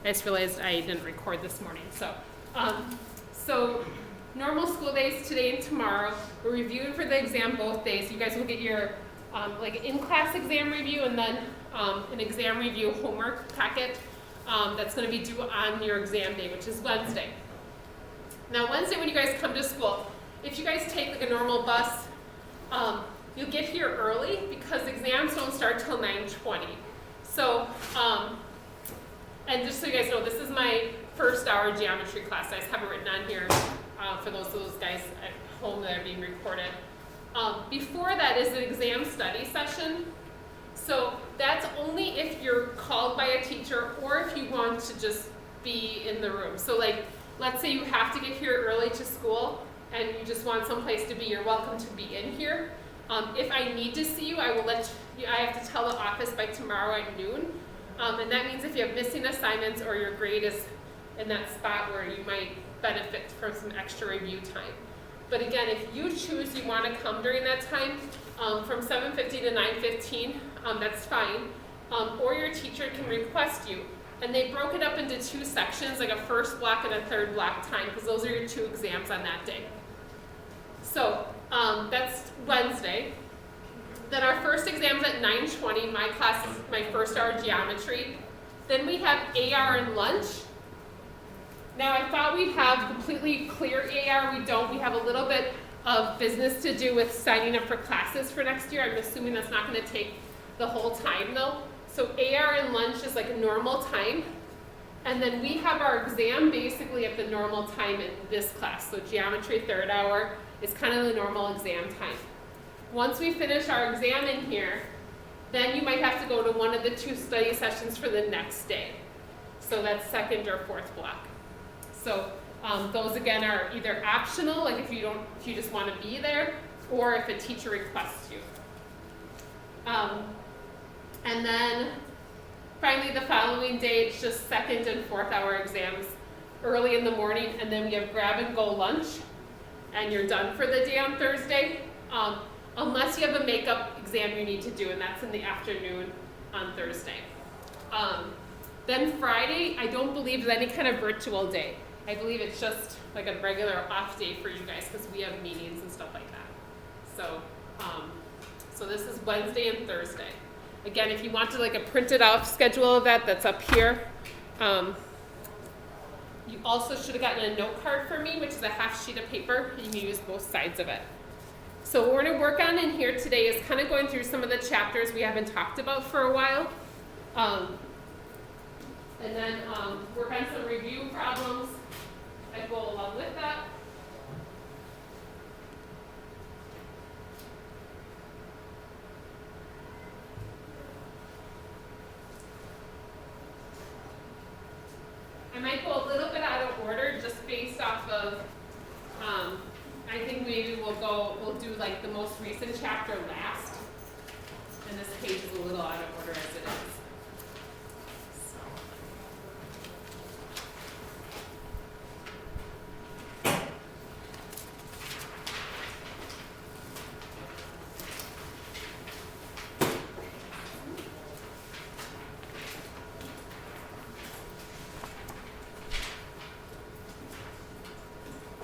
I just realized I didn't record this morning. So normal school days today and tomorrow. We're reviewing for the exam both days. You guys will get your like in-class exam review and then an exam review homework packet that's going to be due on your exam day, which is Wednesday. Now Wednesday when you guys come to school, if you guys take like a normal bus, you'll get here early because exams don't start till 9:20. So, and just so you guys know, this is my first hour geometry class. I just have it written on here for those guys at home that are being recorded. Before that is an exam study session. So that's only if you're called by a teacher or if you want to just be in the room. So like, let's say you have to get here early to school and you just want someplace to be, you're welcome to be in here. If I need to see you, I will let you, I have to tell the office by tomorrow at noon. And that means if you have missing assignments or your grade is in that spot where you might benefit from some extra review time. But again, if you choose you want to come during that time, from 7:50 to 9:15, that's fine. Or your teacher can request you. And they broke it up into two sections, like a first block and a third block time, because those are your two exams on that day. So that's Wednesday. Then our first exam is at 9:20. My class is my first hour geometry. Then we have AR and lunch. Now I thought we'd have completely clear AR. We don't. We have a little bit of business to do with signing up for classes for next year. I'm assuming that's not going to take the whole time though. So AR and lunch is like a normal time. And then we have our exam basically at the normal time in this class. So geometry third hour is kind of the normal exam time. Once we finish our exam in here, then you might have to go to one of the two study sessions for the next day. So that's second or fourth block. So those again are either optional, like if you just want to be there, or if a teacher requests you. And then finally the following day, it's just second and fourth hour exams early in the morning, and then we have grab and go lunch, and you're done for the day on Thursday. Unless you have a makeup exam you need to do, and that's in the afternoon on Thursday. Then Friday, I don't believe there's any kind of virtual day. I believe it's just like a regular off day for you guys because we have meetings and stuff like that. So, so this is Wednesday and Thursday. Again, if you wanted like a printed out schedule of that, that's up here. You also should have gotten a note card for me, which is a half sheet of paper. You can use both sides of it. So what we're going to work on in here today is kind of going through some of the chapters we haven't talked about for a while. And then work on some review problems that go along with that. I might go a little bit out of order just based off of, I think maybe we'll do like the most recent chapter last. And this page is a little out of order as it is.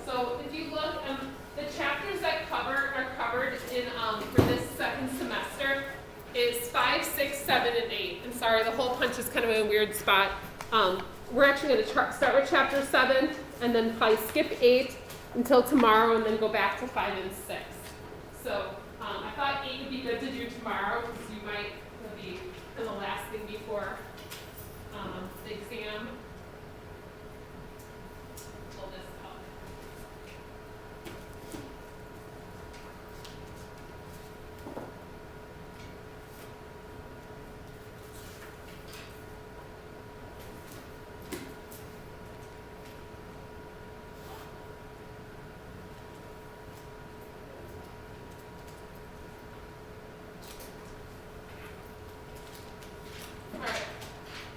So if you look, the chapters that are covered in for this second semester is 5, 6, 7, and 8. And sorry, the hole punch is kind of in a weird spot. We're actually going to start with chapter 7 and then probably skip 8 until tomorrow and then go back to 5 and 6. So I thought 8 would be good to do tomorrow because you might be the last thing before the exam. Pull this up.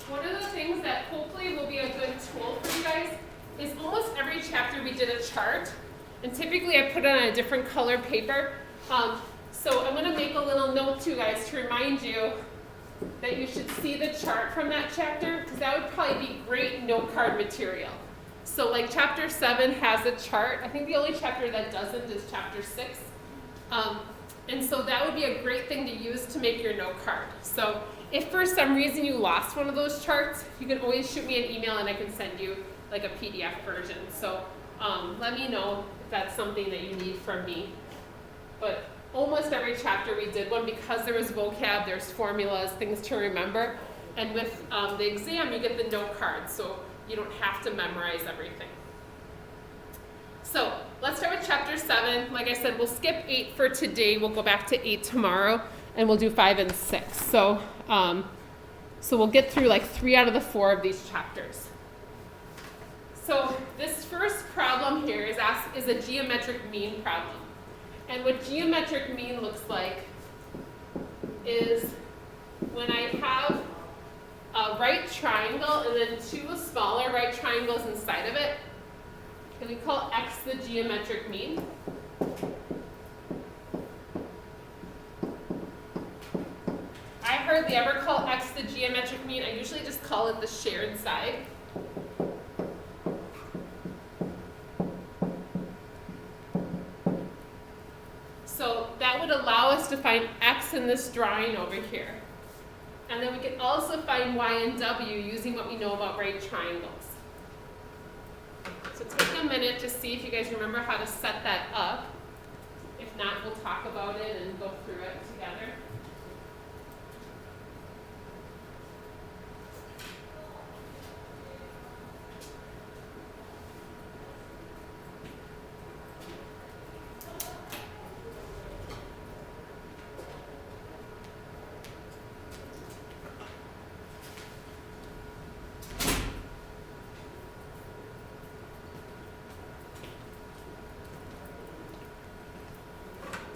One of the things that hopefully will be a good tool for you guys is almost every chapter we did a chart, and typically I put it on a different color paper. So I'm going to make a little note to you guys to remind you that you should see the chart from that chapter, because that would probably be great note card material. So like chapter 7 has a chart. I think the only chapter that doesn't is chapter 6. And so that would be a great thing to use to make your note card. So if for some reason you lost one of those charts, you can always shoot me an email and I can send you like a PDF version. So let me know if that's something that you need from me. But almost every chapter we did one because there was vocab, there's formulas, things to remember. And with the exam, you get the note card, so you don't have to memorize everything. So let's start with chapter 7. Like I said, we'll skip 8 for today. We'll go back to 8 tomorrow, and we'll do 5 and 6. So we'll get through like 3 out of the 4 of these chapters. So this first problem here is a geometric mean problem. And what geometric mean looks like is when I have a right triangle and then 2 smaller right triangles inside of it, and we call X the geometric mean. I hardly ever call X the geometric mean. I usually just call it the shared side. So that would allow us to find X in this drawing over here. And then we can also find Y and W using what we know about right triangles. So take a minute to see if you guys remember how to set that up. If not, we'll talk about it and go through it together.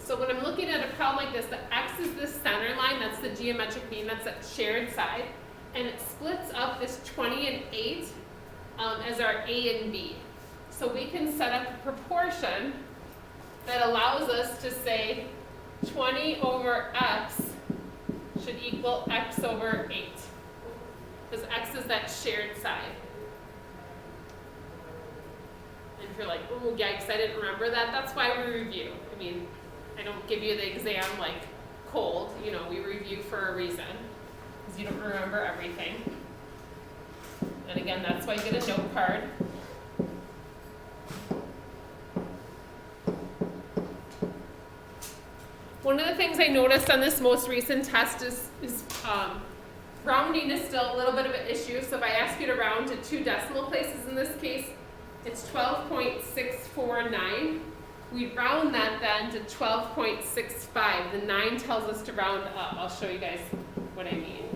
So when I'm looking at a problem like this, the X is this center line, that's the geometric mean, that's that shared side, and it splits up this 20 and 8 as our A and B. So we can set up a proportion that allows us to say 20 over X should equal X over 8, because X is that shared side. And if you're like, oh yikes, I didn't remember that, that's why we review. I mean, I don't give you the exam like cold, you know, we review for a reason, because you don't remember everything. And again, that's why you get a note card. One of the things I noticed on this most recent test is rounding is still a little bit of an issue. So if I ask you to round to 2 decimal places in this case, it's 12.649. We round that then to 12.65. The 9 tells us to round up. I'll show you guys what I mean.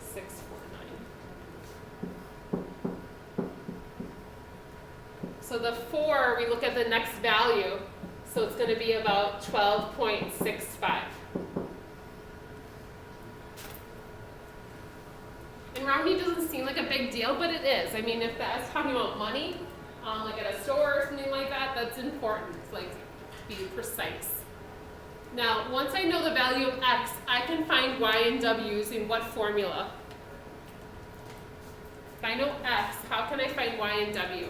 649. So the 4, we look at the next value. So it's going to be about 12.65. And rounding doesn't seem like a big deal, but it is. I mean, if that's talking about money, like at a store or something like that, that's important, like be precise. Now, once I know the value of X, I can find Y and W using what formula? If I know X, how can I find Y and W?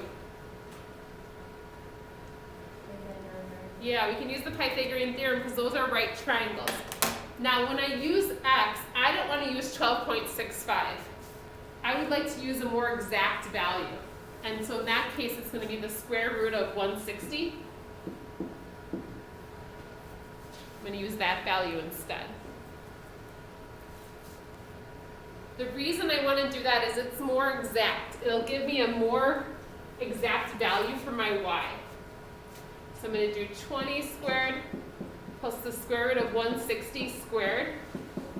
Yeah, we can use the Pythagorean theorem because those are right triangles. Now, when I use X, I don't want to use 12.65. I would like to use a more exact value. And so in that case, it's going to be the square root of 160. I'm going to use that value instead. The reason I want to do that is it's more exact. It'll give me a more exact value for my y. So I'm going to do 20 squared plus the square root of 160 squared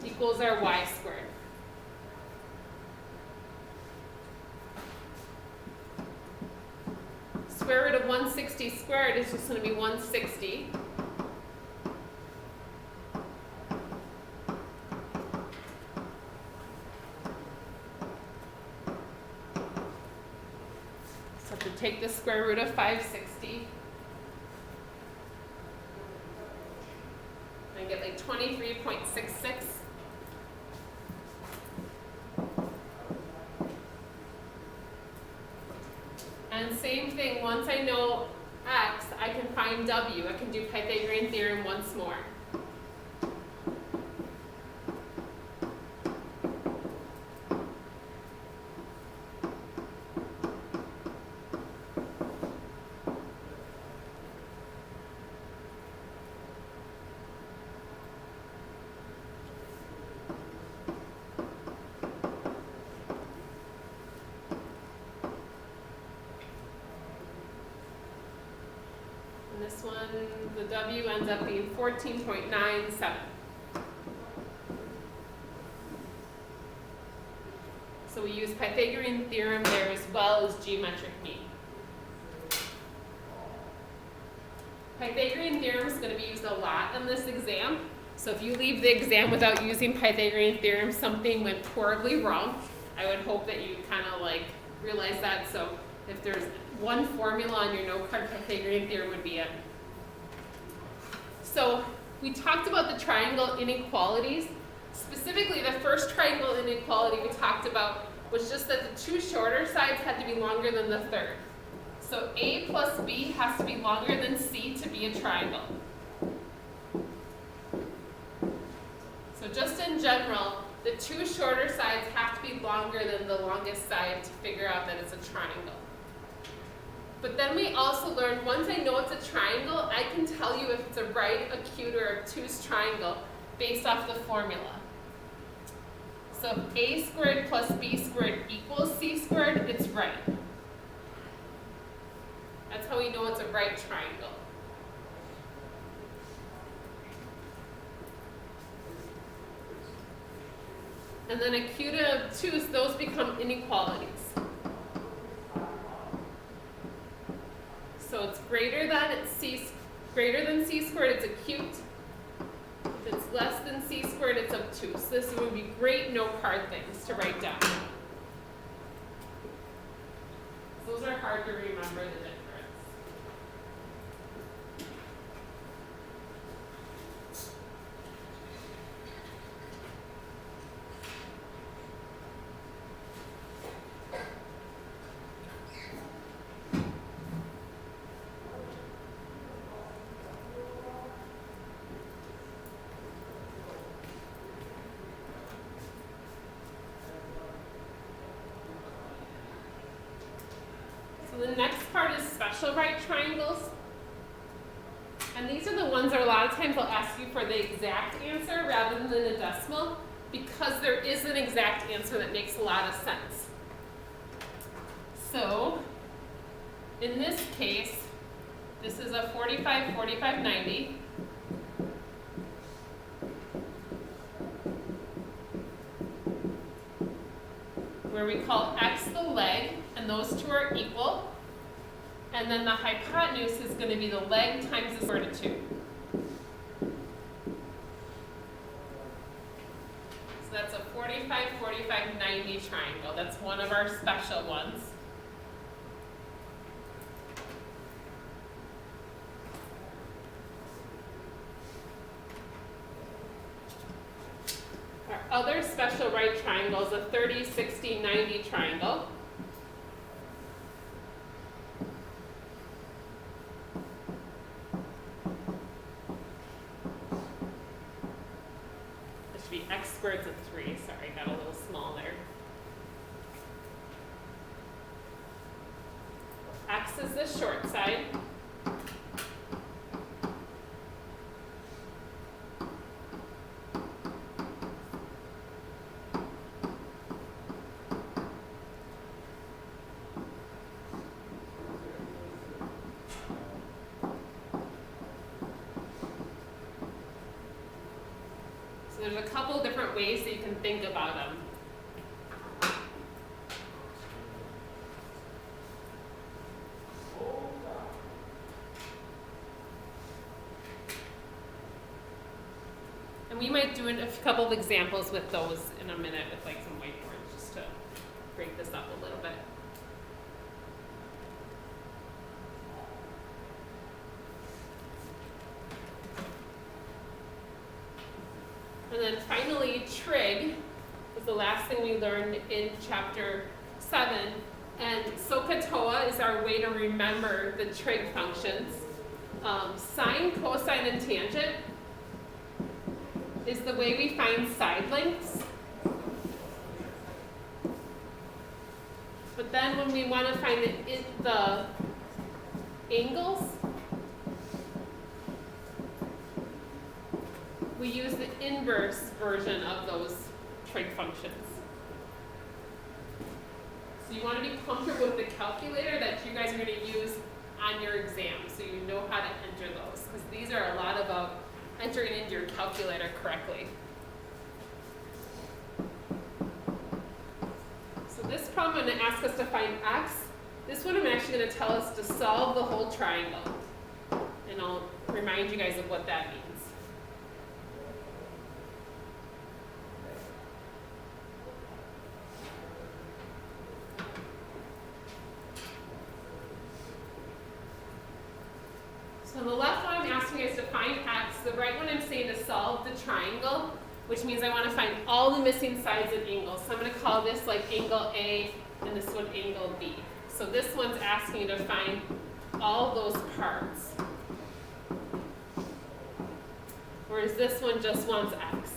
equals our y squared. Square root of 160 squared is just going to be 160. So to take the square root of 560, I get like 23.66. And same thing, once I know x, I can find w. I can do Pythagorean theorem once more. This one, the W ends up being 14.97. So we use Pythagorean theorem there as well as geometric mean. Pythagorean theorem is going to be used a lot in this exam. So if you leave the exam without using Pythagorean theorem, something went horribly wrong. I would hope that you kind of like realize that. So if there's one formula on your note card, Pythagorean theorem would be it. So we talked about the triangle inequalities. Specifically, the first triangle inequality we talked about was just that the two shorter sides had to be longer than the third. So A plus B has to be longer than C to be a triangle. So just in general, the two shorter sides have to be longer than the longest side to figure out that it's a triangle. But then we also learned, once I know it's a triangle, I can tell you if it's a right, acute, or obtuse triangle based off the formula. So if A squared plus B squared equals C squared, it's right. That's how we know it's a right triangle. And then acute and obtuse, those become inequalities. So it's greater than C squared, it's acute. If it's less than C squared, it's obtuse. This would be great note card things to write down. Those are hard to remember the difference. The next part is special right triangles. And these are the ones that a lot of times they'll ask you for the exact answer rather than a decimal, because there is an exact answer that makes a lot of sense. So in this case, this is a 45, 45, 90. Where we call x the leg, and those two are equal. And then the hypotenuse is going to be the leg times the square root of 2. So that's a 45, 45, 90 triangle. That's one of our special ones. Our other special right triangle is a 30, 60, 90 triangle. This should be x squared to 3. Sorry, got a little small there. X is the short side. There's a couple different ways that you can think about them. And we might do a couple of examples with those in a minute with like some whiteboards just to break this up a little bit. And then finally, trig was the last thing we learned in chapter 7. And SOHCAHTOA is is our way to remember the trig functions. Sine, cosine, and tangent is the way we find side lengths. But then when we want to find the angles, we use the inverse version of those trig functions. So you want to be comfortable with the calculator that you guys are going to use on your exam, so you know how to enter those, because these are a lot about entering into your calculator correctly. So this problem I'm going to ask us to find x. This one I'm actually going to tell us to solve the whole triangle, and I'll remind you guys of what that means. So the left one I'm asking you guys to find x. The right one I'm saying to solve the triangle, which means I want to find all the missing sides and angles. So I'm going to call this like angle A and this one angle B. So this one's asking you to find all those parts. Whereas this one just wants x.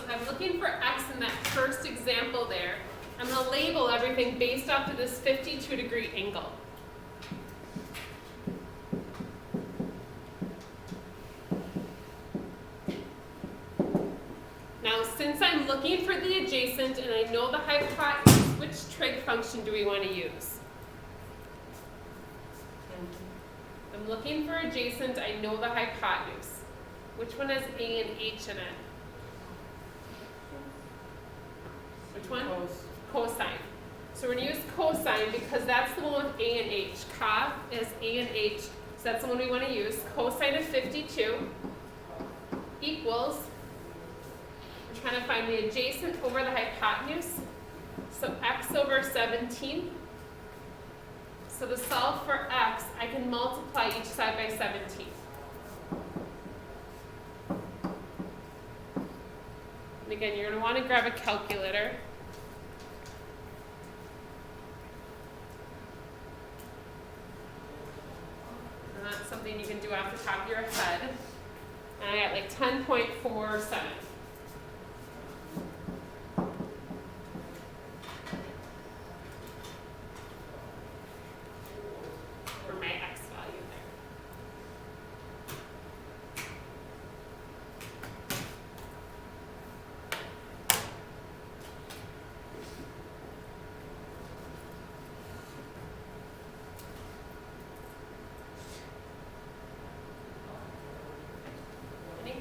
I'm looking for x in that first example there. I'm going to label everything based off of this 52-degree angle. Now, since I'm looking for the adjacent and I know the hypotenuse, which trig function do we want to use? I'm looking for adjacent, I know the hypotenuse. Which one has A and H in it? Which one? Cosine. So we're going to use cosine because that's the one with A and H. Co is A and H, so that's the one we want to use. Cosine of 52 equals, we're trying to find the adjacent over the hypotenuse, so x over 17. So to solve for x, I can multiply each side by 17. And again, you're going to want to grab a calculator. And that's something you can do off the top of your head. And I got like 10.47. For my x value there.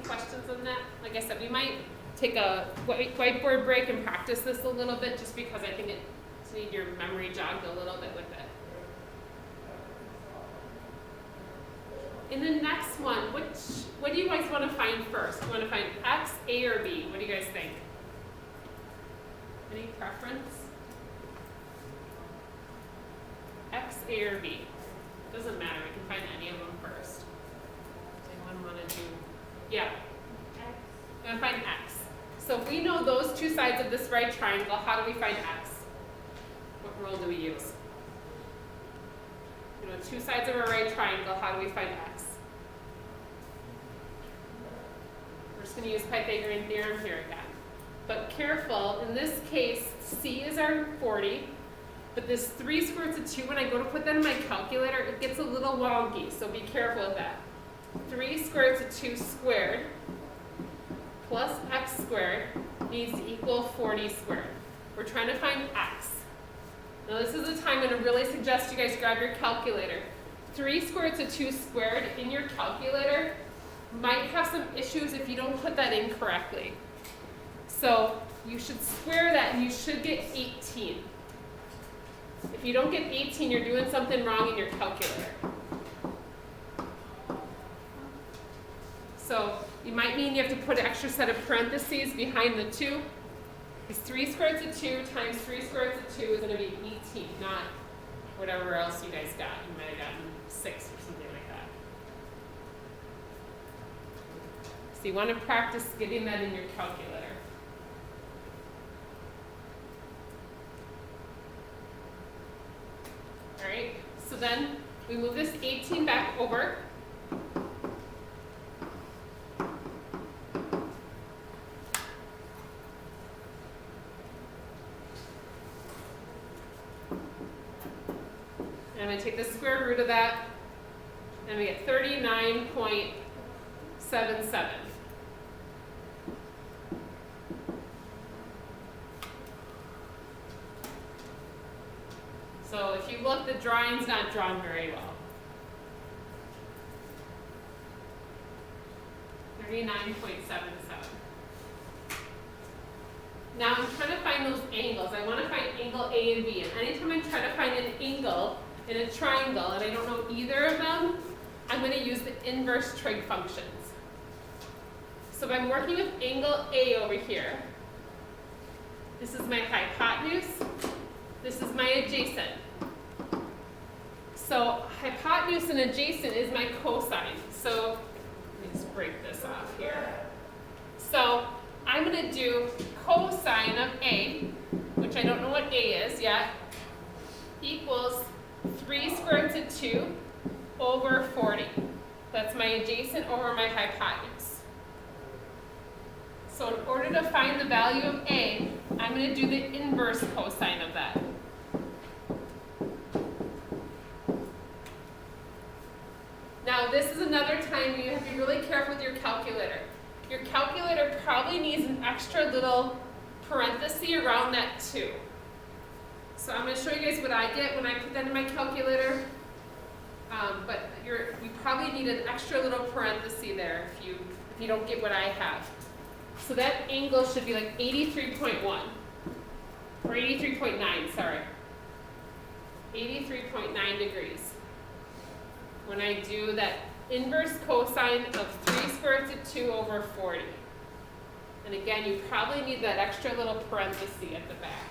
Questions on that? Like I said, we might take a whiteboard break and practice this a little bit just because I think it's need your memory jogged a little bit with it. In the next one, what do you guys want to find first? You want to find x, A, or B? What do you guys think? Any preference? X, A, or B? Doesn't matter. We can find any of them first. Does anyone want to do? Yeah. I'm going to find x. So if we know those two sides of this right triangle, how do we find x? What rule do we use? You know, two sides of a right triangle, how do we find x? We're just going to use Pythagorean theorem here again. But careful, in this case, c is our 40, but this 3 square roots of 2, when I go to put that in my calculator, it gets a little wonky, so be careful with that. 3 square roots of 2 squared plus x squared needs to equal 40 squared. We're trying to find x. Now this is the time I'm going to really suggest you guys grab your calculator. 3 square roots of 2 squared in your calculator might have some issues if you don't put that in correctly. So you should square that and you should get 18. If you don't get 18, you're doing something wrong in your calculator. So you might mean you have to put an extra set of parentheses behind the 2. Because 3 square root of 2 times 3 square root of 2 is going to be 18, not whatever else you guys got. You might have gotten 6 or something like that. So you want to practice getting that in your calculator. All right, so then we move this 18 back over. And I'm going to take the square root of that, and we get 39.77. So if you look, the drawing's not drawn very well. 39.77. Now I'm trying to find those angles. I want to find angle A and B. And anytime I try to find an angle in a triangle and I don't know either of them, I'm going to use the inverse trig functions. So if I'm working with angle A over here, this is my hypotenuse, this is my adjacent. So hypotenuse and adjacent is my cosine. So let me just break this off here. So I'm going to do cosine of A, which I don't know what A is yet, equals 3 square root of 2 over 40. That's my adjacent over my hypotenuse. So in order to find the value of A, I'm going to do the inverse cosine of that. Now this is another time you have to be really careful with your calculator. Your calculator probably needs an extra little parenthesis around that 2. So I'm going to show you guys what I get when I put that in my calculator. But you probably need an extra little parenthesis there if you don't get what I have. So that angle should be like 83.1, or 83.9, sorry. 83.9 degrees. When I do that inverse cosine of 3 square root of 2 over 40. And again, you probably need that extra little parenthesis at the back.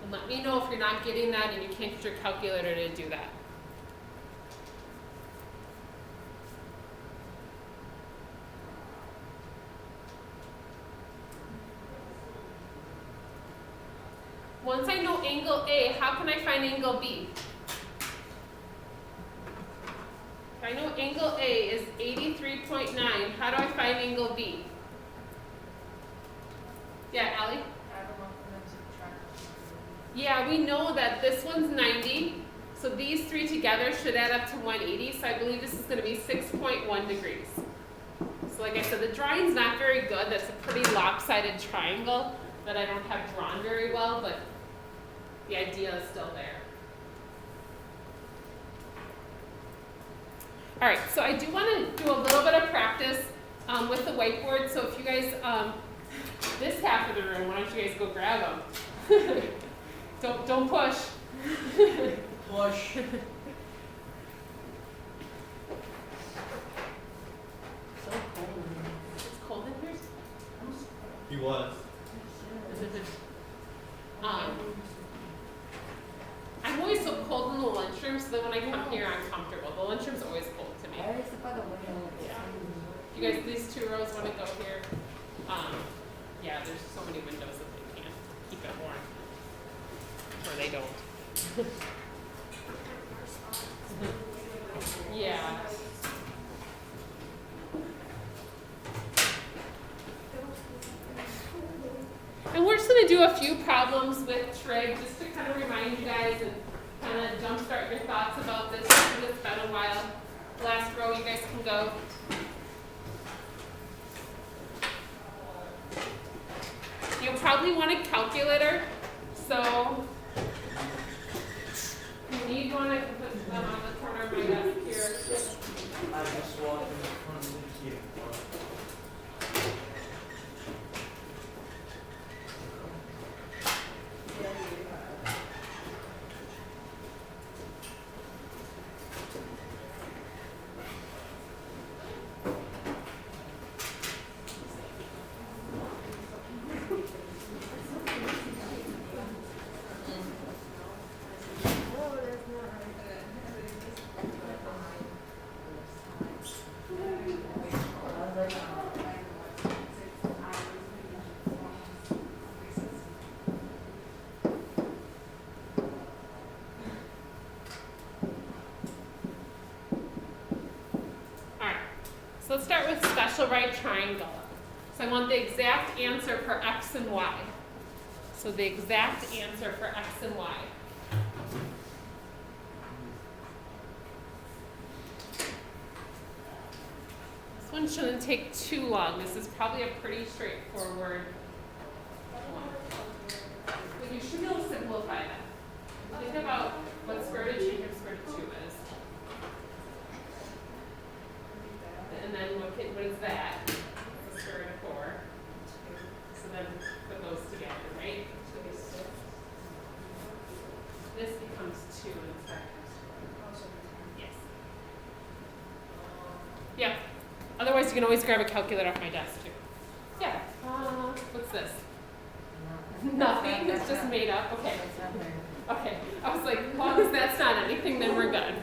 And let me know if you're not getting that and you can't get your calculator to do that. Once I know angle A, how can I find angle B? If I know angle A is 83.9, how do I find angle B? Yeah, Allie? Yeah, we know that this one's 90, so these three together should add up to 180, so I believe this is going to be 6.1 degrees. So like I said, the drawing's not very good. That's a pretty lopsided triangle that I don't have drawn very well, but the idea is still there. All right, so I do want to do a little bit of practice with the whiteboard, so if you guys, this half of the room, why don't you guys go grab them? Don't push. Push. So cold in here. It's cold in here? He was. I'm always so cold in the lunchroom, so that when I come here, I'm comfortable. The lunchroom's always cold to me. I sit by the window. Yeah. You guys, these 2 rows want to go here? Yeah, there's so many windows that they can't keep it warm. Or they don't. Yeah. And we're just going to do a few problems with trig just to kind of remind you guys and kind of jumpstart your thoughts about this because it's been a while. Last row, you guys can go. You'll probably want a calculator, so you need one. I can put them on the corner of my desk here. I just walked in front of you. special right triangle. So I want the exact answer for x and y. So the exact answer for x and y. This one shouldn't take too long. This is probably a pretty straightforward one. But you should be able to simplify that. Think about what square root of 2 times square root of 2 is. And then what is that? The square root of 4. So then put those together, right? This becomes 2 instead. Yes. Yeah. Otherwise, you can always grab a calculator off my desk too. Yeah. What's this? Nothing. It's just made up. Okay. Okay. I was like, as long as that's not anything, then we're good.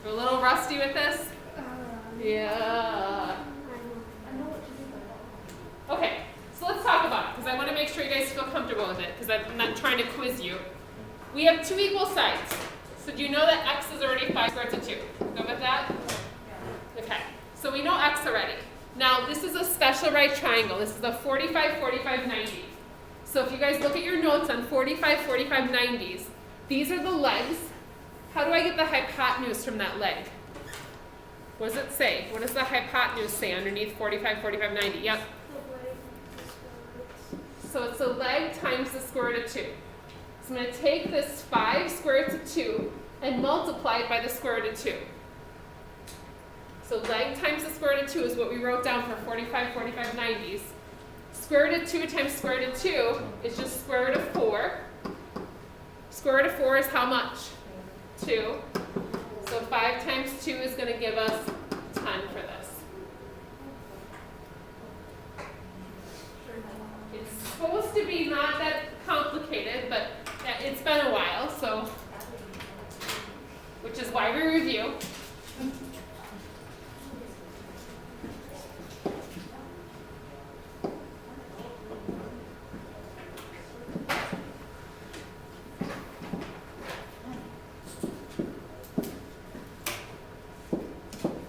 We're a little rusty with this? Yeah. Okay, so let's talk about it, because I want to make sure you guys feel comfortable with it, because I'm not trying to quiz you. We have 2 equal sides. So do you know that x is already 5 squared to 2? Go with that? Okay, so we know x already. Now, this is a special right triangle. This is a 45, 45, 90. So if you guys look at your notes on 45, 45, 90s, these are the legs. How do I get the hypotenuse from that leg? What does it say? What does the hypotenuse say underneath 45, 45, 90? Yep. So it's a leg times the square root of 2. So I'm going to take this 5 square root of 2 and multiply it by the square root of 2. So leg times the square root of 2 is what we wrote down for 45, 45, 90s. Square root of 2 times square root of 2 is just square root of 4. Square root of 4 is how much? 2. So 5 times 2 is going to give us 10 for this. It's supposed to be not that complicated, but it's been a while, so, which is why we review.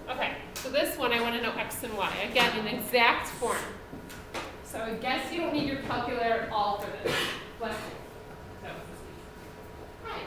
Okay, so this one I want to know x and y. Again, in exact form. So I guess you don't need your calculator at all for this. Bless you. That was this piece. Hi.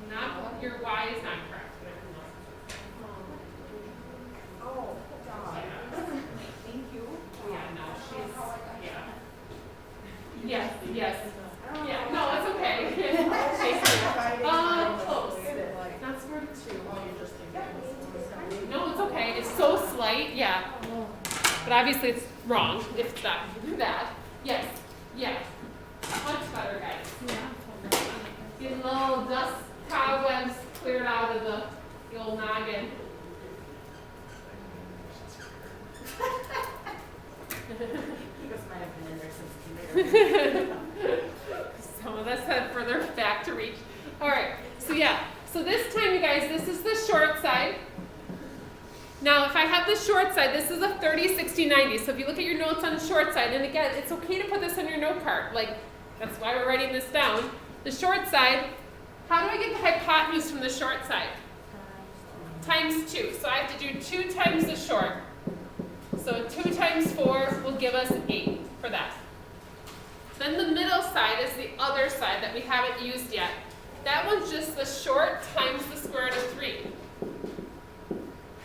Not, your y is not correct. But everything else is. Thank you. Yeah, no, she's, yeah. Yes, yes. Yeah, no, it's okay. Thank you. Close. Not square root of 2. No, it's okay. It's so slight, yeah. But obviously it's wrong if it's not that. Yes, yeah. Much better, guys. Getting little dust cobwebs cleared out of the old noggin. This might have been in there since Some of us had further back to reach. All right, so yeah. So this time, you guys, this is the short side. Now, if I have the short side, this is a 30, 60, 90. So if you look at your notes on the short side, and again, it's okay to put this on your note card. Like, that's why we're writing this down. The short side, how do I get the hypotenuse from the short side? Times 2. So I have to do 2 times the short. So 2 times 4 will give us 8 for that. Then the middle side is the other side that we haven't used yet. That one's just the short times the square root of 3.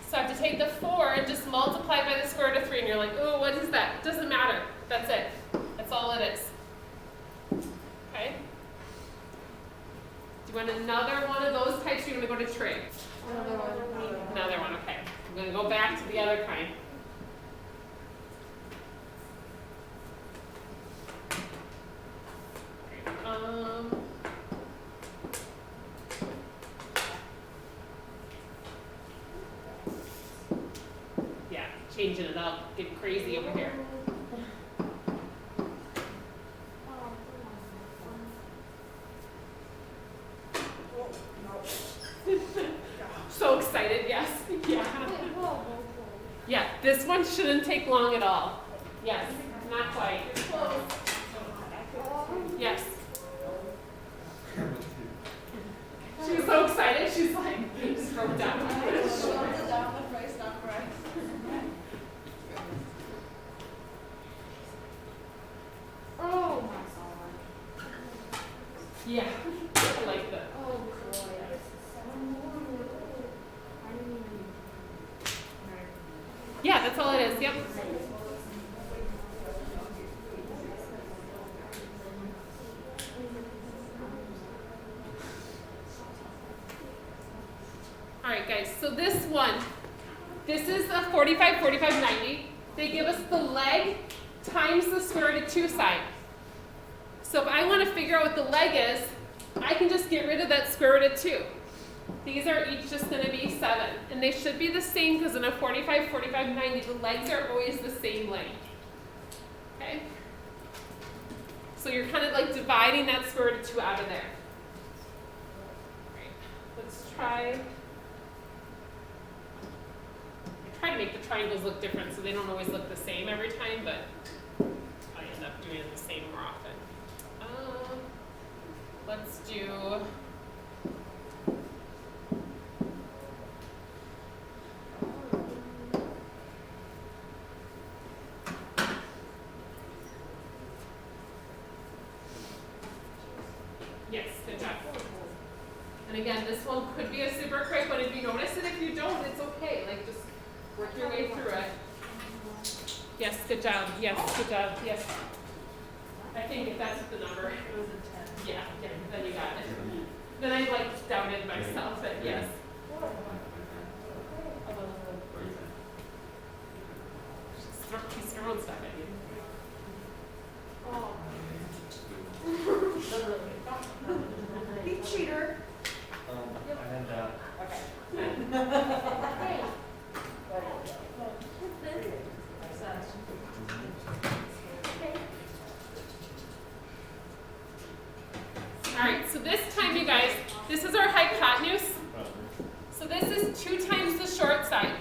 So I have to take the 4 and just multiply by the square root of 3. And you're like, oh, what is that? It doesn't matter. That's it. That's all it is. Okay? Do you want another one of those types? Or you want to go to trig? Another one, okay. I'm going to go back to the other kind. Yeah, changing it up, getting crazy over here. this one shouldn't take long at all. Yes, not quite. You're close. Yes. She was so excited, she's like, just broke down. Oh, Yeah, I like that. oh boy. Yeah, that's all it is. Yep. All right, guys. So this one, this is a 45, 45, 90. They give us the leg times the square root of 2 side. So if I want to figure out what the leg is, I can just get rid of that square root of 2. These are each just going to be 7. And they should be the same because in a 45, 45, 90, the legs are always the same length. Okay? So you're kind of like dividing that square root of 2 out of there. All right, let's try. I try to make the triangles look different so they don't always look the same every time, but I end up doing it the same more often. Let's do. Yes, good job. And again, this one could be a super quick one if you notice it. If you don't, it's okay. Like, just work your way through it. Yes, good job. Yes, good job. Yes. I think if that's the number. It was a 10. Yeah, then you got it. Then I like doubted myself, but yes. He's throwing stuff at you. You cheater. I had that. All right, so this time, you guys, this is our hypotenuse. So this is 2 times the short side.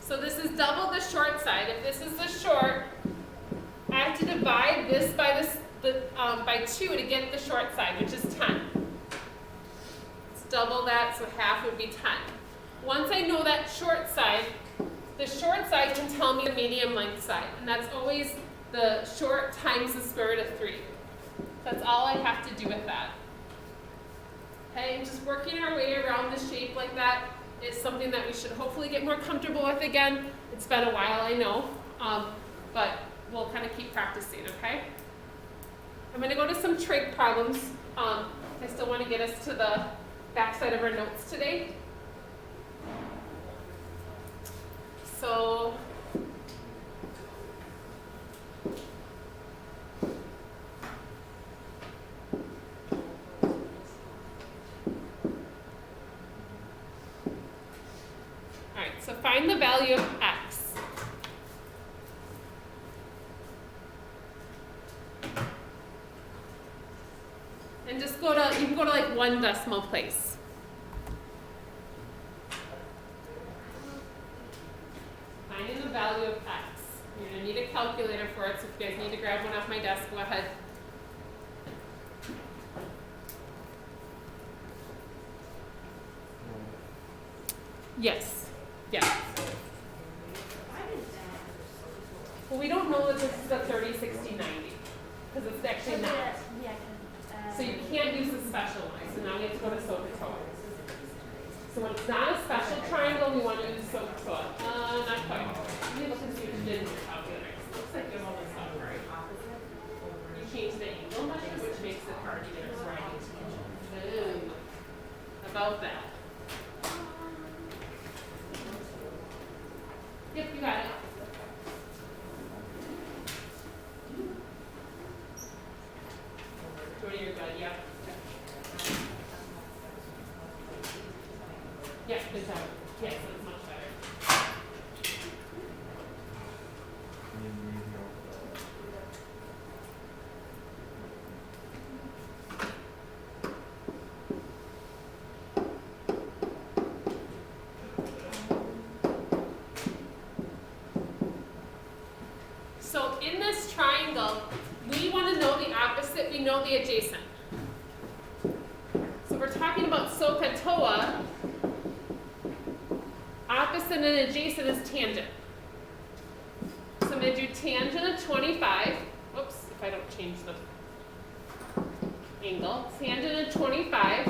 So this is double the short side. If this is the short, I have to divide this by by 2 to get the short side, which is 10. Let's double that, so half would be 10. Once I know that short side, the short side can tell me the medium length side, and that's always the short times the square root of 3. That's all I have to do with that. Okay, and just working our way around the shape like that is something that we should hopefully get more comfortable with again. It's been a while, I know, but we'll kind of keep practicing, okay? I'm going to go to some trig problems. I still want to get us to the back side of our notes today. So, so find the value of x. And just go to, you can go to like 1 decimal place. Finding the value of x. You're going to need a calculator for it, so if you guys need to grab one off my desk, go ahead. Yes. Yeah. Well, we don't know that this is a 30, 60, 90, because it's actually not. So you can't use the special one. So now we have to go to SOHCAHTOA. So when it's not a special triangle, we want to use SOHCAHTOA. Not quite. Let me look and see what you did in your calculator. It looks like you have all this stuff right. You changed the angle measure, which makes it hard to get it right. Boom. About that. Yep, you got it. Jordy, you're good, yeah. Yeah, good job. Yes, that's much better. the adjacent. So we're talking about SOHCAHTOA. Opposite and adjacent is tangent. So I'm going to do tangent of 25. Whoops, if I don't change the angle. Tangent of 25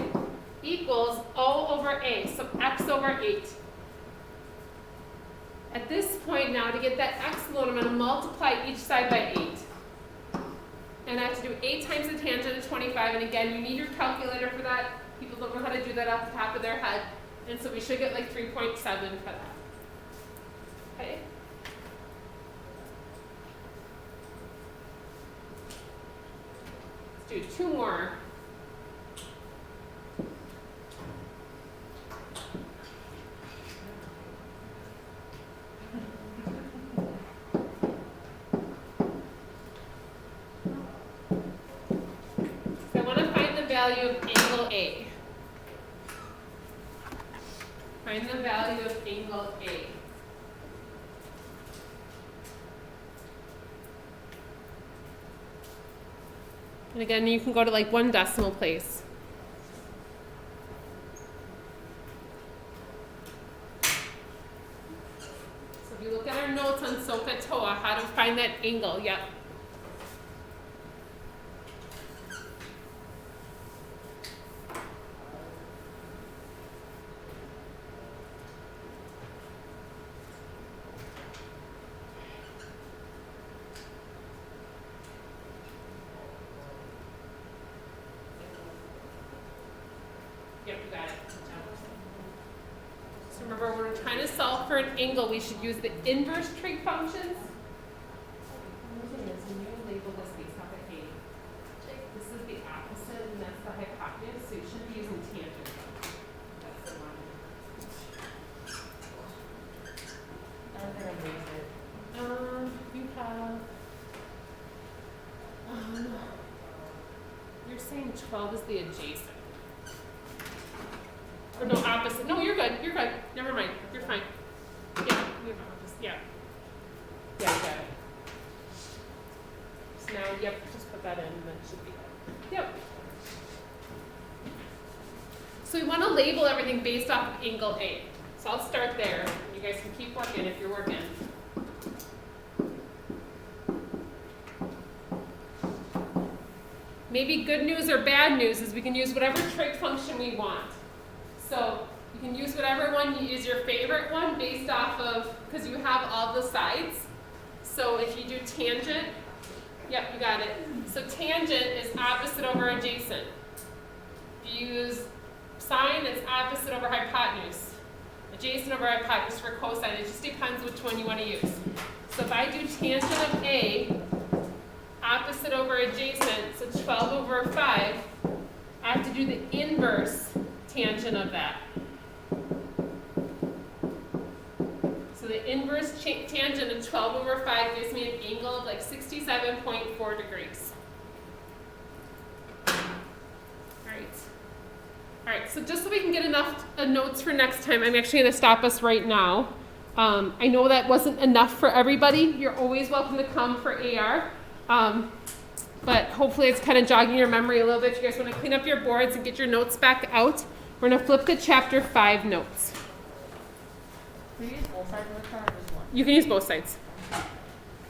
equals O over A, so x over 8. At this point now, to get that exponent, I'm going to multiply each side by 8. And I have to do 8 times the tangent of 25. And again, you need your calculator for that. People don't know how to do that off the top of their head. And so we should get like 3.7 for that. Okay? Let's do 2 more. So I want to find the value of angle A. Find the value of angle A. And again, you can go to like 1 decimal place. So if you look at our notes on SOHCAHTOA, how to find that angle, yep. Yep, you got it. So remember, when we're trying to solve for an angle, we should use the inverse trig functions. One thing is, when you label this based off of A, this is the opposite, and that's the hypotenuse, so you shouldn't be using tangent. That's the one. I'm gonna raise it. You have, you're saying 12 is the adjacent. Or no, opposite. No, you're good. You're good. Never mind. You're fine. Yeah, we have opposite. Yeah. Yeah, you got it. So now, yep, just put that in and that should be it. Yep. So we want to label everything based off of angle A. So I'll start there. You guys can keep working if you're working. Maybe good news or bad news is we can use whatever trig function we want. So you can use whatever one is your favorite one based off of, because you have all the sides. So if you do tangent, yep, you got it. So tangent is opposite over adjacent. If you use sine, it's opposite over hypotenuse. Adjacent over hypotenuse for cosine. It just depends which one you want to use. So if I do tangent of A, opposite over adjacent, so 12 over 5, I have to do the inverse tangent of that. So the inverse tangent of 12 over 5 gives me an angle of like 67.4 degrees. All right, so just so we can get enough notes for next time, I'm actually going to stop us right now. I know that wasn't enough for everybody. You're always welcome to come for AR. But hopefully it's kind of jogging your memory a little bit. If you guys want to clean up your boards and get your notes back out, we're going to flip to chapter 5 notes. Can you use both sides of the chart or just one? You can use both sides.